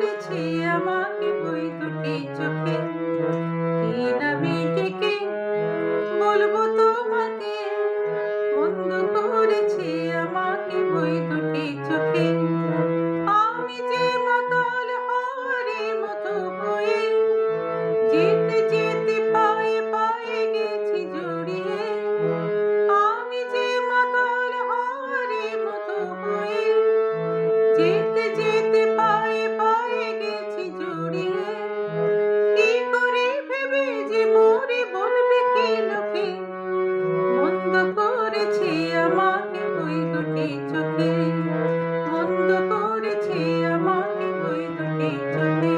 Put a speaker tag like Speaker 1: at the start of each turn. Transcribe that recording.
Speaker 1: করেছে আমাকে ওই দুটি চোখে। কি নামে ডেকে বলবো তোমাকে, বন্ধ করেছে আমাকে ওই দুটি চোখে। আমি যে মাতাল হওয়ারে মতো হয়ে যেতে যেতে পায়ে পায়ে গেছি জড়িয়ে। আমি যে মাতাল হওয়ারে মতো হয়ে যেতে যেতে পায়ে পায়ে গেছি জড়িয়ে। কি করে ভেবে যে মোরে বলবে কি লোকে, মন্দ করেছে আমাকে ওই দুটি চোখে, মন্দ করেছে আমাকে ওই দুটি চোখে।